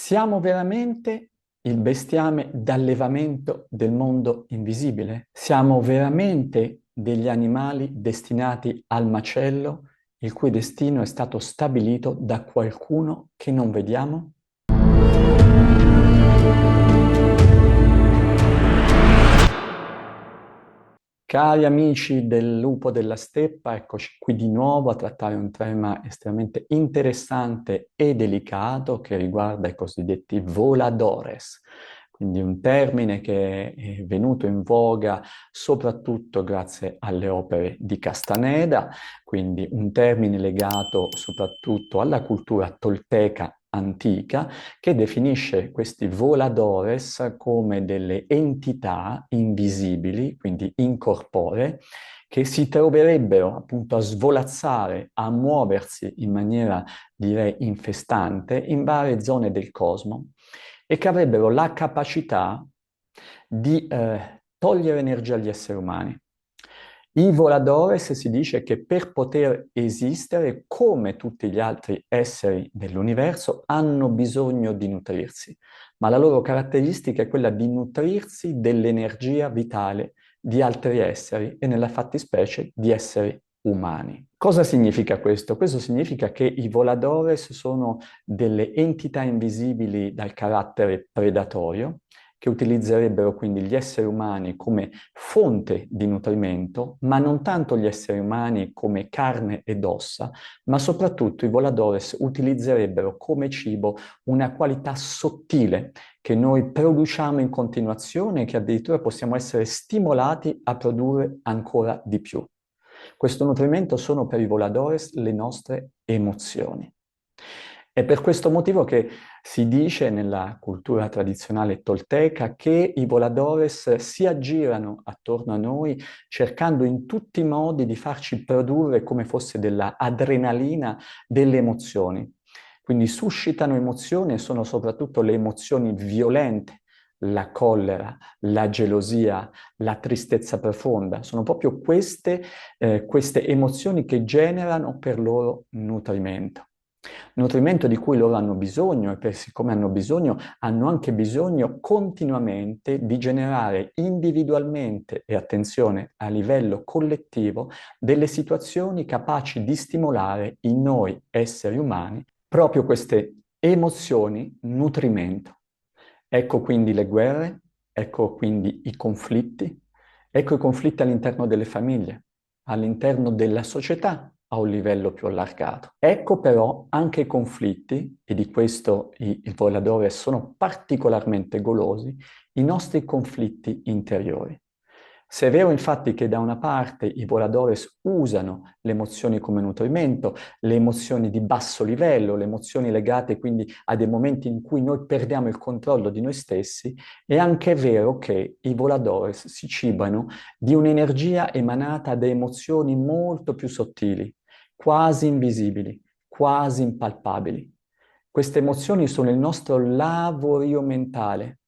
Siamo veramente il bestiame d'allevamento del mondo invisibile? Siamo veramente degli animali destinati al macello, il cui destino è stato stabilito da qualcuno che non vediamo? Cari amici del Lupo della Steppa, eccoci qui di nuovo a trattare un tema estremamente interessante e delicato che riguarda i cosiddetti voladores, quindi un termine che è venuto in voga soprattutto grazie alle opere di Castaneda, quindi un termine legato soprattutto alla cultura tolteca antica che definisce questi voladores come delle entità invisibili, quindi incorporee, che si troverebbero appunto a svolazzare, a muoversi in maniera, direi, infestante in varie zone del cosmo e che avrebbero la capacità di togliere energia agli esseri umani. I voladores si dice che per poter esistere, come tutti gli altri esseri dell'universo, hanno bisogno di nutrirsi, ma la loro caratteristica è quella di nutrirsi dell'energia vitale di altri esseri e nella fattispecie di esseri umani. Cosa significa questo? Questo significa che i voladores sono delle entità invisibili dal carattere predatorio, che utilizzerebbero quindi gli esseri umani come fonte di nutrimento, ma non tanto gli esseri umani come carne ed ossa, ma soprattutto i voladores utilizzerebbero come cibo una qualità sottile che noi produciamo in continuazione e che addirittura possiamo essere stimolati a produrre ancora di più. Questo nutrimento sono per i voladores le nostre emozioni. È per questo motivo che si dice nella cultura tradizionale tolteca che i voladores si aggirano attorno a noi cercando in tutti i modi di farci produrre come fosse della adrenalina delle emozioni. Quindi suscitano emozioni e sono soprattutto le emozioni violente, la collera, la gelosia, la tristezza profonda. Sono proprio queste emozioni che generano per loro nutrimento. Nutrimento di cui loro hanno bisogno e siccome hanno anche bisogno continuamente di generare individualmente e attenzione a livello collettivo delle situazioni capaci di stimolare in noi esseri umani proprio queste emozioni nutrimento. Ecco quindi le guerre, ecco quindi i conflitti, ecco i conflitti all'interno delle famiglie, all'interno della società a un livello più allargato. Ecco però anche i conflitti, e di questo i voladores sono particolarmente golosi, i nostri conflitti interiori. Se è vero infatti che da una parte i voladores usano le emozioni come nutrimento, le emozioni di basso livello, le emozioni legate quindi a dei momenti in cui noi perdiamo il controllo di noi stessi, è anche vero che i voladores si cibano di un'energia emanata da emozioni molto più sottili, quasi invisibili, quasi impalpabili. Queste emozioni sono il nostro lavorio mentale,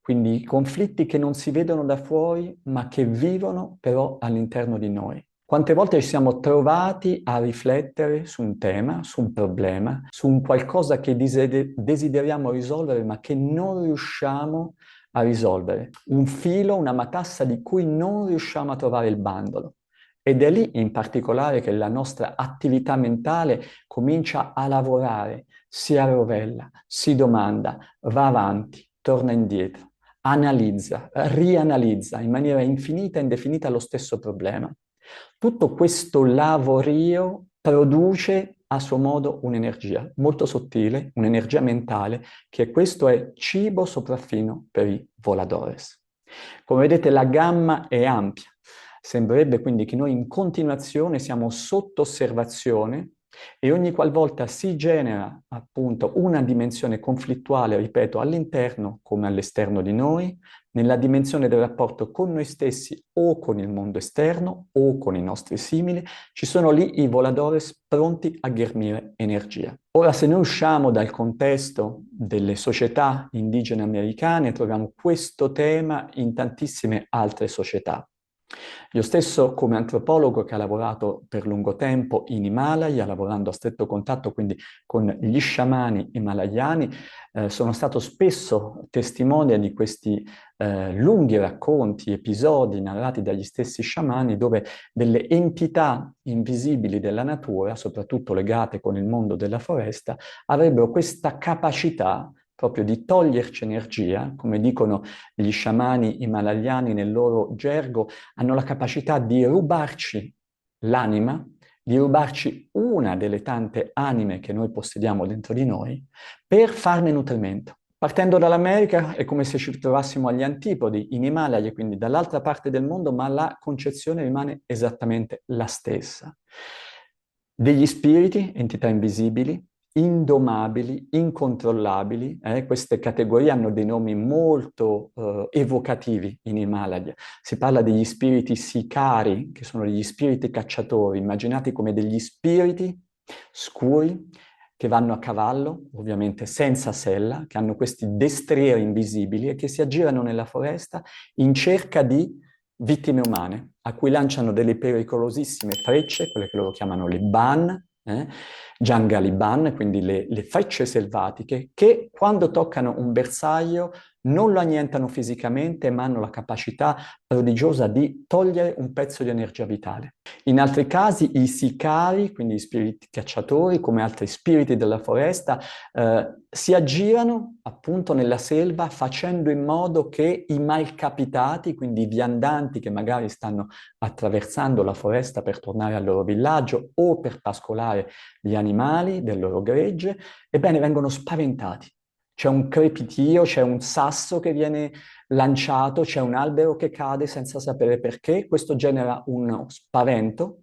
quindi i conflitti che non si vedono da fuori, ma che vivono però all'interno di noi. Quante volte ci siamo trovati a riflettere su un tema, su un problema, su un qualcosa che desideriamo risolvere, ma che non riusciamo a risolvere. Un filo, una matassa di cui non riusciamo a trovare il bandolo. Ed è lì in particolare che la nostra attività mentale comincia a lavorare, si arrovella, si domanda, va avanti, torna indietro, analizza, rianalizza in maniera infinita e indefinita lo stesso problema. Tutto questo lavorio produce a suo modo un'energia molto sottile, un'energia mentale, che questo è cibo sopraffino per i voladores. Come vedete la gamma è ampia. Sembrerebbe quindi che noi in continuazione siamo sotto osservazione e ogni qualvolta si genera appunto una dimensione conflittuale, ripeto, all'interno come all'esterno di noi, nella dimensione del rapporto con noi stessi o con il mondo esterno o con i nostri simili, ci sono lì i voladores pronti a ghermire energia. Ora, se noi usciamo dal contesto delle società indigene americane, troviamo questo tema in tantissime altre società. Io stesso, come antropologo che ha lavorato per lungo tempo in Himalaya, lavorando a stretto contatto quindi con gli sciamani himalayani, sono stato spesso testimone di questi lunghi racconti, episodi narrati dagli stessi sciamani, dove delle entità invisibili della natura, soprattutto legate con il mondo della foresta, avrebbero questa capacità proprio di toglierci energia, come dicono gli sciamani himalayani nel loro gergo, hanno la capacità di rubarci l'anima, di rubarci una delle tante anime che noi possediamo dentro di noi, per farne nutrimento. Partendo dall'America è come se ci trovassimo agli antipodi, in Himalaya, quindi dall'altra parte del mondo, ma la concezione rimane esattamente la stessa. Degli spiriti, entità invisibili, indomabili, incontrollabili, queste categorie hanno dei nomi molto evocativi in Himalaya. Si parla degli spiriti sicari, che sono degli spiriti cacciatori, immaginati come degli spiriti scuri che vanno a cavallo, ovviamente senza sella, che hanno questi destrieri invisibili e che si aggirano nella foresta in cerca di vittime umane, a cui lanciano delle pericolosissime frecce, quelle che loro chiamano le ban, Jangaliban, quindi le frecce selvatiche, che quando toccano un bersaglio non lo annientano fisicamente, ma hanno la capacità prodigiosa di togliere un pezzo di energia vitale. In altri casi i sicari, quindi gli spiriti cacciatori, come altri spiriti della foresta, si aggirano appunto nella selva facendo in modo che i malcapitati, quindi i viandanti che magari stanno attraversando la foresta per tornare al loro villaggio o per pascolare gli animali del loro gregge, ebbene vengono spaventati. C'è un crepitio, c'è un sasso che viene lanciato, c'è un albero che cade senza sapere perché, questo genera uno spavento,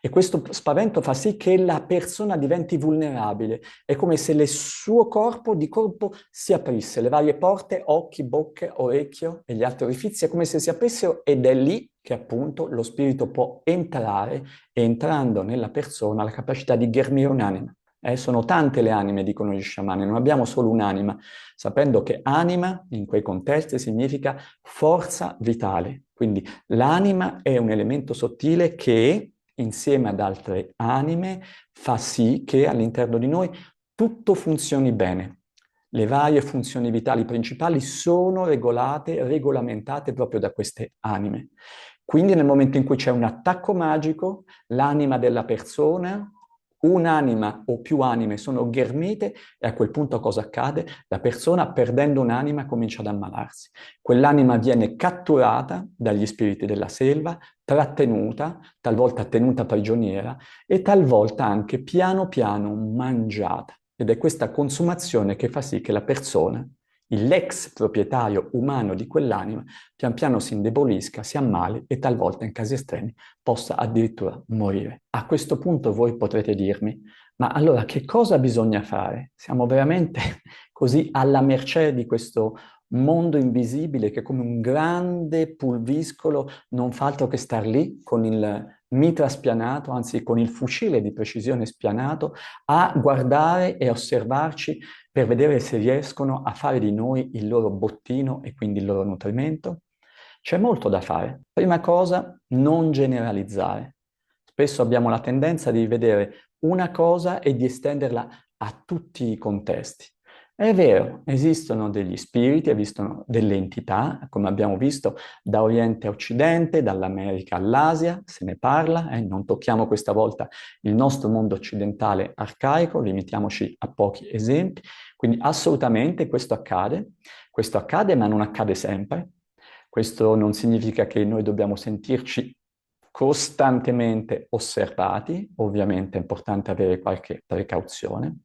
e questo spavento fa sì che la persona diventi vulnerabile. È come se il suo corpo di colpo si aprisse, le varie porte, occhi, bocche, orecchio e gli altri orifizi, è come se si aprissero ed è lì che appunto lo spirito può entrare e entrando nella persona ha la capacità di ghermire un'anima. Sono tante le anime, dicono gli sciamani, non abbiamo solo un'anima, sapendo che anima in quei contesti significa forza vitale. Quindi l'anima è un elemento sottile che, insieme ad altre anime, fa sì che all'interno di noi tutto funzioni bene. Le varie funzioni vitali principali sono regolate, regolamentate proprio da queste anime. Quindi nel momento in cui c'è un attacco magico, l'anima della persona, un'anima o più anime sono ghermite e a quel punto cosa accade? La persona, perdendo un'anima, comincia ad ammalarsi. Quell'anima viene catturata dagli spiriti della selva, trattenuta, talvolta tenuta prigioniera e talvolta anche piano piano mangiata. Ed è questa consumazione che fa sì che la persona, l'ex proprietario umano di quell'anima, pian piano si indebolisca, si ammali e talvolta in casi estremi possa addirittura morire. A questo punto voi potrete dirmi, ma allora che cosa bisogna fare? Siamo veramente così alla mercé di questo mondo invisibile che come un grande pulviscolo non fa altro che star lì con il mitra spianato, anzi con il fucile di precisione spianato, a guardare e osservarci per vedere se riescono a fare di noi il loro bottino e quindi il loro nutrimento? C'è molto da fare. Prima cosa, non generalizzare. Spesso abbiamo la tendenza di vedere una cosa e di estenderla a tutti i contesti. È vero, esistono degli spiriti, esistono delle entità, come abbiamo visto, da Oriente a Occidente, dall'America all'Asia, se ne parla, non tocchiamo questa volta il nostro mondo occidentale arcaico, limitiamoci a pochi esempi, quindi assolutamente questo accade ma non accade sempre, questo non significa che noi dobbiamo sentirci costantemente osservati, ovviamente è importante avere qualche precauzione.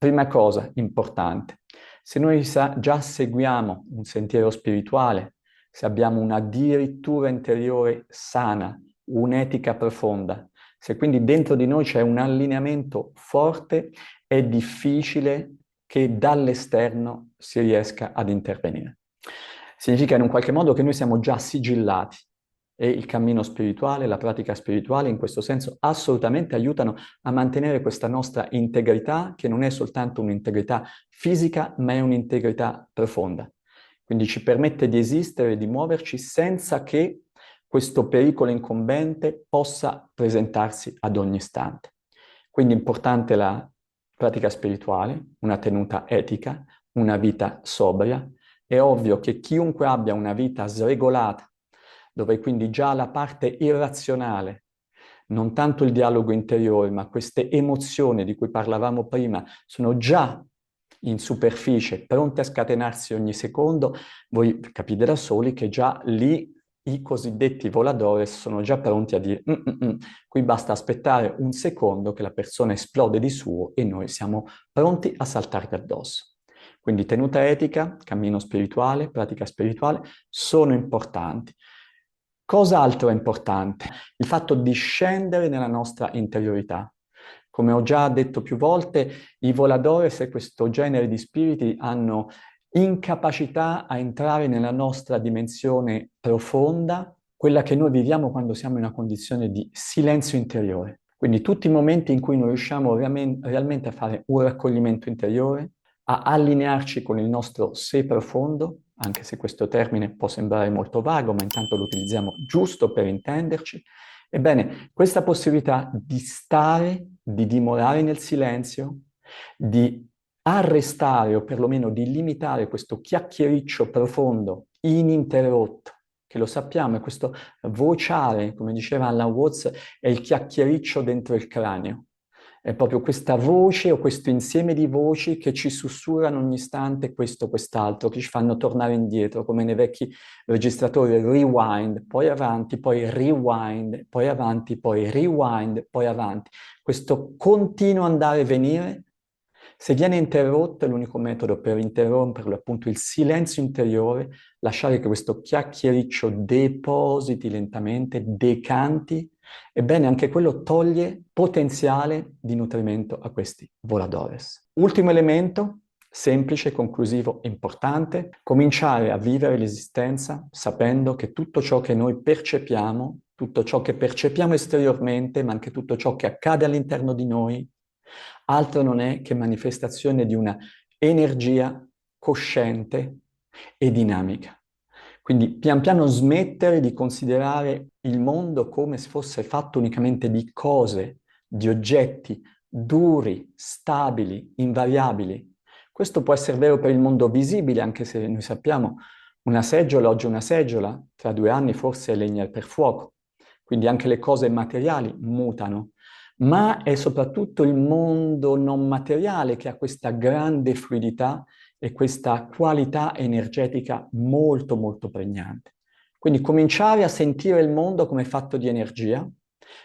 Prima cosa importante, se noi già seguiamo un sentiero spirituale, se abbiamo una dirittura interiore sana, un'etica profonda, se quindi dentro di noi c'è un allineamento forte, è difficile che dall'esterno si riesca ad intervenire. Significa in un qualche modo che noi siamo già sigillati e il cammino spirituale, la pratica spirituale in questo senso assolutamente aiutano a mantenere questa nostra integrità che non è soltanto un'integrità fisica ma è un'integrità profonda. Quindi ci permette di esistere e di muoverci senza che questo pericolo incombente possa presentarsi ad ogni istante. Quindi è importante la pratica spirituale, una tenuta etica, una vita sobria. È ovvio che chiunque abbia una vita sregolata, dove quindi già la parte irrazionale, non tanto il dialogo interiore, ma queste emozioni di cui parlavamo prima, sono già in superficie, pronte a scatenarsi ogni secondo, voi capite da soli che già lì i cosiddetti voladores sono già pronti a dire qui basta aspettare un secondo che la persona esplode di suo e noi siamo pronti a saltargli addosso. Quindi tenuta etica, cammino spirituale, pratica spirituale sono importanti. Cos'altro è importante? Il fatto di scendere nella nostra interiorità. Come ho già detto più volte, i voladores e questo genere di spiriti hanno incapacità a entrare nella nostra dimensione profonda, quella che noi viviamo quando siamo in una condizione di silenzio interiore. Quindi tutti i momenti in cui noi riusciamo realmente a fare un raccoglimento interiore, a allinearci con il nostro sé profondo, anche se questo termine può sembrare molto vago, ma intanto lo utilizziamo giusto per intenderci. Ebbene, questa possibilità di stare, di dimorare nel silenzio, di arrestare o perlomeno di limitare questo chiacchiericcio profondo, ininterrotto, che lo sappiamo, è questo vociare, come diceva Alan Watts, è il chiacchiericcio dentro il cranio. È proprio questa voce o questo insieme di voci che ci sussurrano ogni istante questo o quest'altro, che ci fanno tornare indietro, come nei vecchi registratori rewind, poi avanti, poi rewind, poi avanti, poi rewind, poi avanti. Questo continuo andare e venire, se viene interrotto, è l'unico metodo per interromperlo, appunto il silenzio interiore, lasciare che questo chiacchiericcio depositi lentamente, decanti. Ebbene, anche quello toglie potenziale di nutrimento a questi voladores. Ultimo elemento, semplice, conclusivo, importante, cominciare a vivere l'esistenza sapendo che tutto ciò che noi percepiamo, tutto ciò che percepiamo esteriormente, ma anche tutto ciò che accade all'interno di noi, altro non è che manifestazione di una energia cosciente e dinamica. Quindi pian piano smettere di considerare il mondo come se fosse fatto unicamente di cose, di oggetti duri, stabili, invariabili. Questo può essere vero per il mondo visibile, anche se noi sappiamo una seggiola, oggi una seggiola, tra 2 anni forse è legna per fuoco. Quindi anche le cose materiali mutano, ma è soprattutto il mondo non materiale che ha questa grande fluidità e questa qualità energetica molto molto pregnante. Quindi cominciare a sentire il mondo come fatto di energia,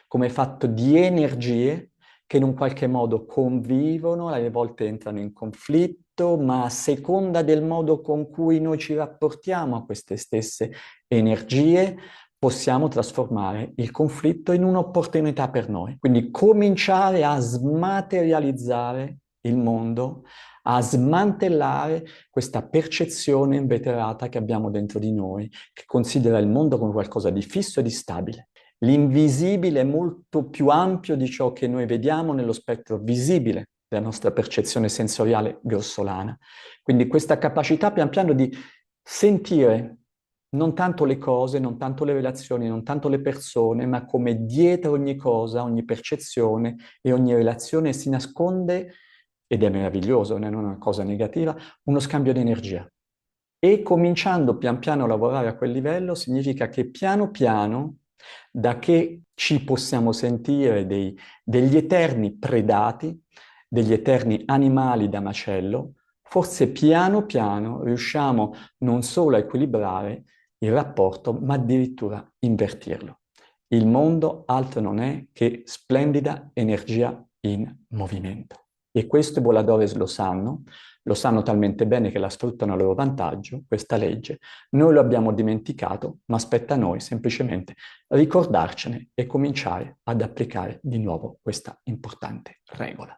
come fatto di energie che in un qualche modo convivono, alle volte entrano in conflitto, ma a seconda del modo con cui noi ci rapportiamo a queste stesse energie, possiamo trasformare il conflitto in un'opportunità per noi. Quindi cominciare a smaterializzare il mondo, a smantellare questa percezione inveterata che abbiamo dentro di noi, che considera il mondo come qualcosa di fisso e di stabile. L'invisibile è molto più ampio di ciò che noi vediamo nello spettro visibile della nostra percezione sensoriale grossolana. Quindi questa capacità pian piano di sentire non tanto le cose, non tanto le relazioni, non tanto le persone, ma come dietro ogni cosa, ogni percezione e ogni relazione si nasconde, ed è meraviglioso, non è una cosa negativa, uno scambio di energia. E cominciando pian piano a lavorare a quel livello significa che piano piano, da che ci possiamo sentire degli eterni predati, degli eterni animali da macello, forse piano piano riusciamo non solo a equilibrare il rapporto, ma addirittura invertirlo. Il mondo altro non è che splendida energia in movimento. E questo i voladores lo sanno talmente bene che la sfruttano a loro vantaggio, questa legge. Noi lo abbiamo dimenticato, ma spetta a noi semplicemente ricordarcene e cominciare ad applicare di nuovo questa importante regola.